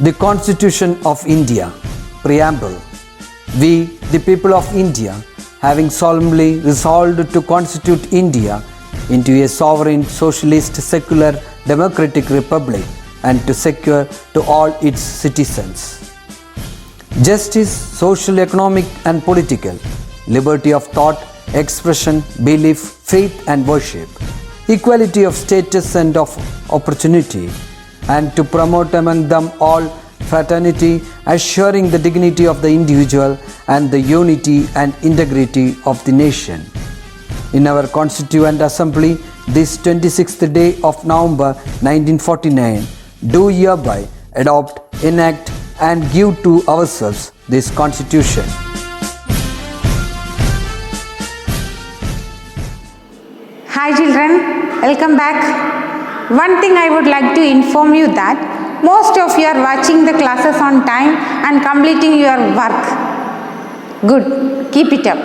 The Constitution of India, Preamble. We, the people of India, having solemnly resolved to constitute India into a sovereign, socialist, secular, democratic republic and to secure to all its citizens justice, social, economic and political, liberty of thought, expression, belief, faith and worship, equality of status and of opportunity, and to promote among them all fraternity, assuring the dignity of the individual and the unity and integrity of the nation. In our Constituent Assembly, this 26th day of November 1949, do hereby adopt, enact and give to ourselves this Constitution. Hi children, welcome back. One thing I would like to inform you that most of you are watching the classes on time and completing your work. Good, keep it up.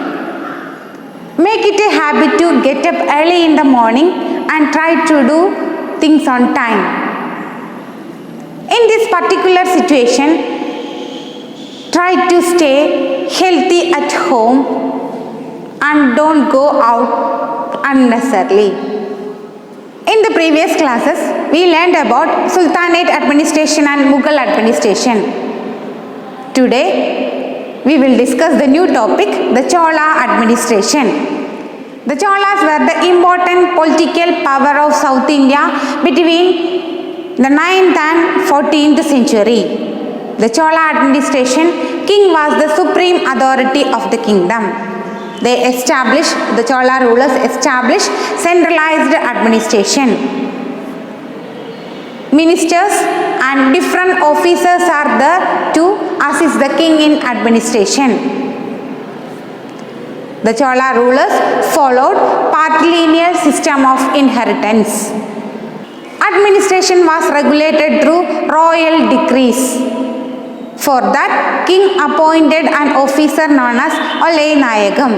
Make it a habit to get up early in the morning and try to do things on time. In this particular situation, try to stay healthy at home and don't go out unnecessarily. In the previous classes, we learned about Sultanate administration and Mughal administration. Today, we will discuss the new topic, the Chola administration. The Cholas were the important political power of South India between the 9th and 14th century. The Chola administration, king was the supreme authority of the kingdom. The Chola rulers established centralized administration. Ministers and different officers are there to assist the king in administration. The Chola rulers followed patrilineal system of inheritance. Administration was regulated through royal decrees. For that, king appointed an officer known as Olay Nayagam.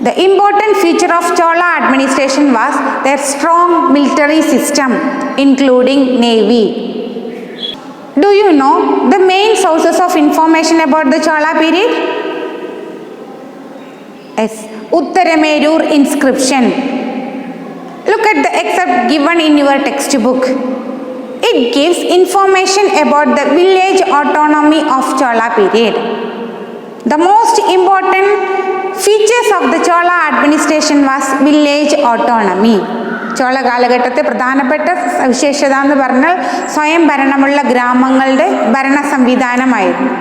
The important feature of Chola administration was their strong military system, including navy. Do you know the main sources of information about the Chola period? Yes, Uttaramerur inscription. Look at the excerpt given in your textbook. It gives information about the village autonomy of Chola period. The most important features of the Chola administration was village autonomy. Chola കാലഘട്ടത്തെ പ്രധാനപ്പെട്ട സവിശേഷത എന്ന് പറഞ്ഞാൽ സ്വയം ഭരണമുള്ള ഗ്രാമങ്ങളുടെ ഭരണ സംവിധാനമായിരുന്നു.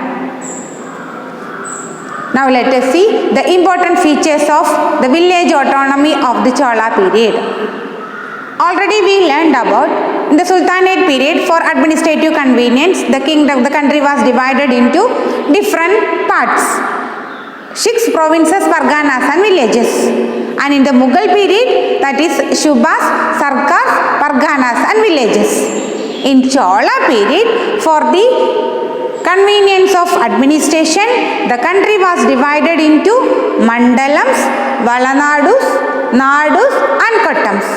Now let us see the important features of the village autonomy of the Chola period. Already we learned about in the Sultanate period, for administrative convenience, the country was divided into different parts. 6 provinces, parganas and villages. And in the Mughal period, that is Shubhas, Sarkars, parganas and villages. In Chola period, for the convenience of administration, the country was divided into mandalams, valanadus, nadus and kottams.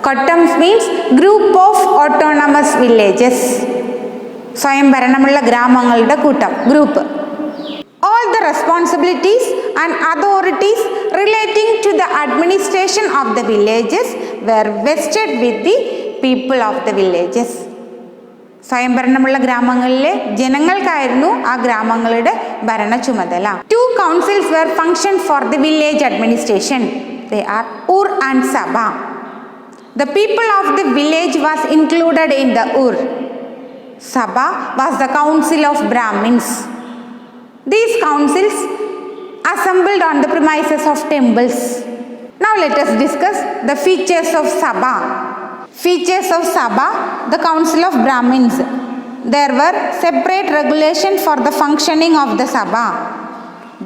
Kottams means group of autonomous villages. സ്വയം ഭരണമുള്ള ഗ്രാമങ്ങളുടെ കൂട്ടം, group. All the responsibilities and authorities relating to the administration of the villages were vested with the people of the villages. സ്വയംഭരണമുള്ള ഗ്രാമങ്ങളിലെ ജനങ്ങൾക്കായിരുന്നു ആ ഗ്രാമങ്ങളുടെ ഭരണ ചുമതല. 2 councils were functioned for the village administration. They are Ur and Sabha. The people of the village was included in the Ur. Sabha was the council of Brahmins. These councils assembled on the premises of temples. Now let us discuss the features of Sabha. Features of Sabha, the council of Brahmins. There were separate regulations for the functioning of the Sabha.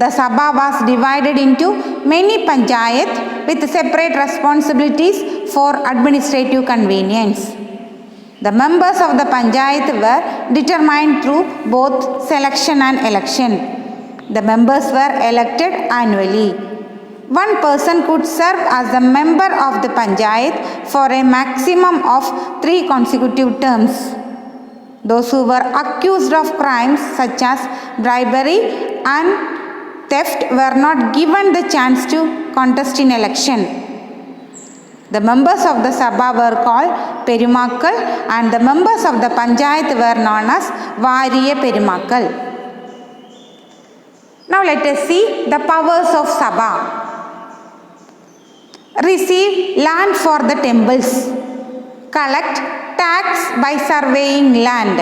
The Sabha was divided into many panchayat with separate responsibilities for administrative convenience. The members of the panchayat were determined through both selection and election. The members were elected annually. One person could serve as a member of the panchayat for a maximum of 3 consecutive terms. Those who were accused of crimes such as bribery and theft were not given the chance to contest in election. The members of the Sabha were called Perumakkal and the members of the Panchayat were known as Variya Perumakkal. Now let us see the powers of Sabha. Receive land for the temples. Collect tax by surveying land.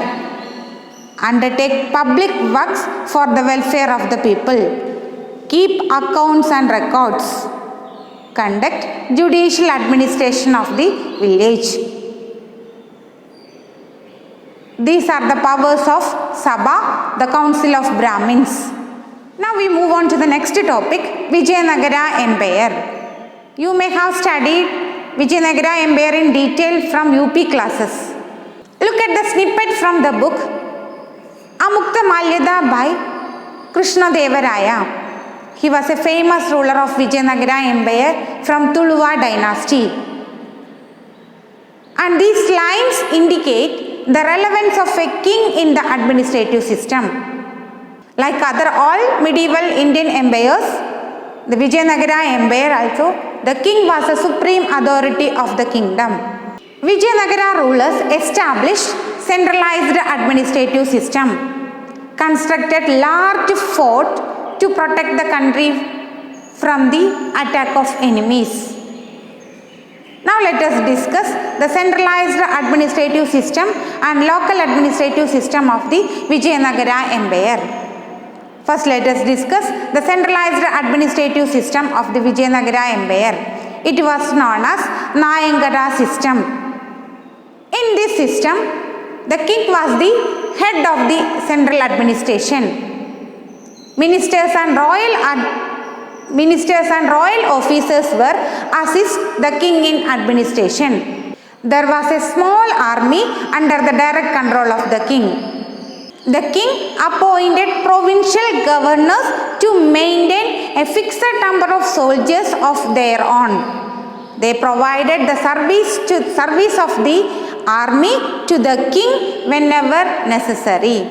Undertake public works for the welfare of the people. Keep accounts and records. Conduct judicial administration of the village. These are the powers of Sabha, the Council of Brahmins. Now we move on to the next topic, Vijayanagara Empire. You may have studied Vijayanagara Empire in detail from UP classes. Look at the snippet from the book Amukta Malyada by Krishnadeva. He was a famous ruler of Vijayanagara Empire from Tuluva dynasty. And these lines indicate the relevance of a king in the administrative system. Like other all medieval Indian empires, the Vijayanagara Empire also, the king was the supreme authority of the kingdom. Vijayanagara rulers established centralized administrative system, constructed large fort to protect the country from the attack of enemies. Now let us discuss the centralized administrative system and local administrative system of the Vijayanagara Empire. First let us discuss the centralized administrative system of the Vijayanagara Empire. It was known as Nayangara system. In this system, the king was the head of the central administration. Ministers and royal officers were assist the king in administration. There was a small army under the direct control of the king. The king appointed provincial governors to maintain a fixed number of soldiers of their own. They provided the service of the army to the king whenever necessary.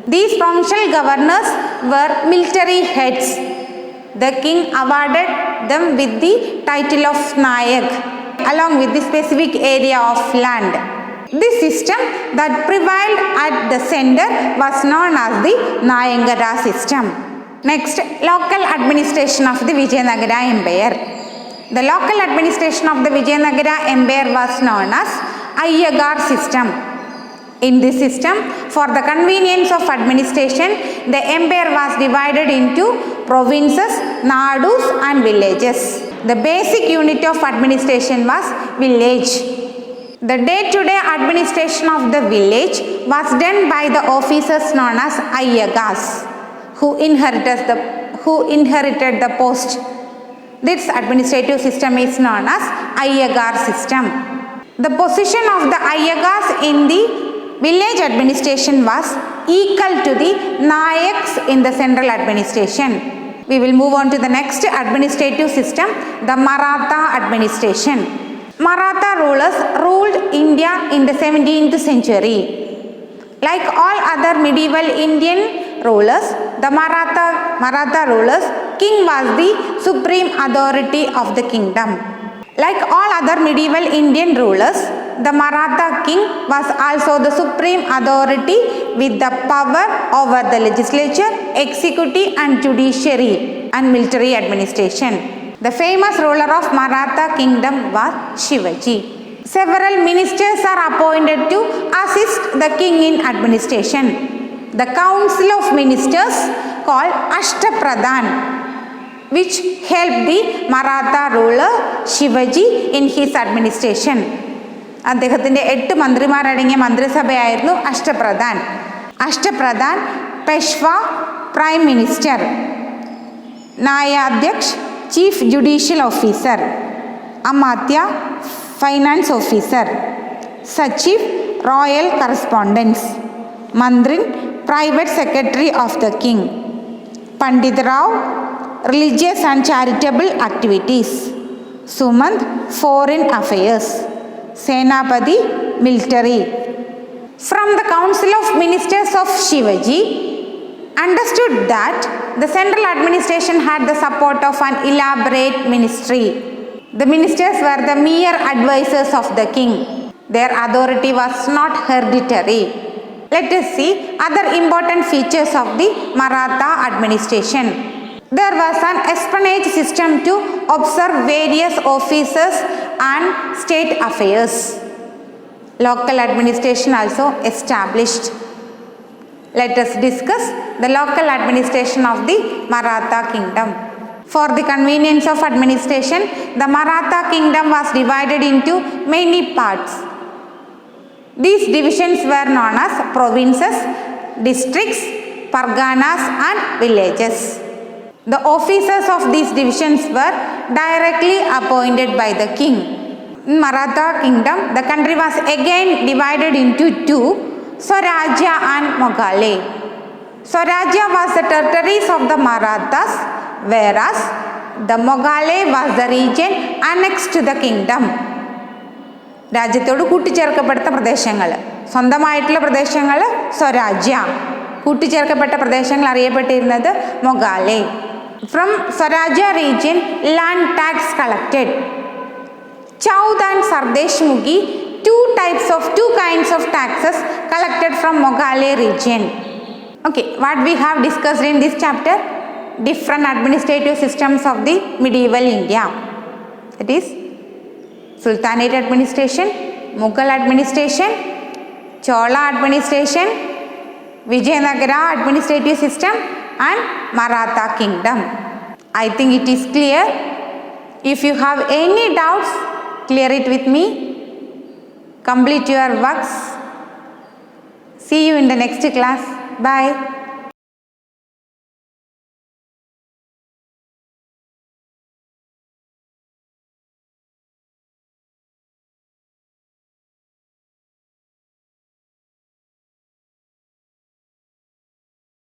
These provincial governors were military heads. The king awarded them with the title of Nayak along with the specific area of land. This system that prevailed at the center was known as the Nayangara system. Next, local administration of the Vijayanagara Empire. The local administration of the Vijayanagara Empire was known as Ayyagar system. In this system, for the convenience of administration, the empire was divided into provinces, nadus and villages. The basic unit of administration was village. The day-to-day administration of the village was done by the officers known as Ayyagas, who inherited the post. This administrative system is known as Ayyagar system. The position of the Ayyagas in the village administration was equal to the Nayaks in the central administration. We will move on to the next administrative system, the Maratha administration. Maratha rulers ruled India in the 17th century. Like all other medieval Indian rulers, the Maratha rulers, king was the supreme authority of the kingdom. Like all other medieval Indian rulers, the Maratha king was also the supreme authority with the power over the legislature, executive and judiciary and military administration. The famous ruler of Maratha kingdom was Shivaji. Several ministers are appointed to assist the king in administration. The council of ministers called Ashtapradhan, which helped the Maratha ruler Shivaji in his administration. അദ്ദേഹത്തിൻ്റെ 8 മന്ത്രിമാരടങ്ങിയ മന്ത്രിസഭയായിരുന്നു Ashtapradhan. Ashtapradhan, Peshwa prime minister, Nyayadhyaksh chief judicial officer, Amatya finance officer, Sachiv royal correspondence, Mantri private secretary of the king, Pandit Rao religious and charitable activities, Sumant foreign affairs, Senapati military. from the Council of Ministers of Shivaji, understood that the central administration had the support of an elaborate ministry. The ministers were the mere advisors of the king. Their authority was not hereditary. Let us see other important features of the Maratha administration. There was an espionage system to observe various offices and state affairs. Local administration also established. Let us discuss the local administration of the Maratha kingdom. For the convenience of administration, the Maratha kingdom was divided into many parts. These divisions were known as provinces, districts, parganas and villages. The officers of these divisions were directly appointed by the king. In Maratha kingdom, the country was again divided into two, Swarajya and Moghale. Swarajya was the territories of the Marathas, whereas the Moghale was the region annexed to the kingdom. രാജ്യത്തോട് കൂട്ടിച്ചേർക്കപ്പെട്ട പ്രദേശങ്ങൾ, സ്വന്തമായിട്ടുള്ള പ്രദേശങ്ങൾ സ്വരാജ്യ, കൂട്ടിച്ചേർക്കപ്പെട്ട പ്രദേശങ്ങൾ അറിയപ്പെട്ടിരുന്നത് മൊഗാലെ. From Swarajya region, land tax collected. Chaud and Sardesh Mugi, two kinds of taxes collected from Moghale region. Okay, what we have discussed in this chapter? Different administrative systems of the medieval India. That is Sultanate administration, Mughal administration, Chola administration, Vijayanagara administrative system and Maratha kingdom. I think it is clear. If you have any doubts, clear it with me. Complete your works. See you in the next class. Bye.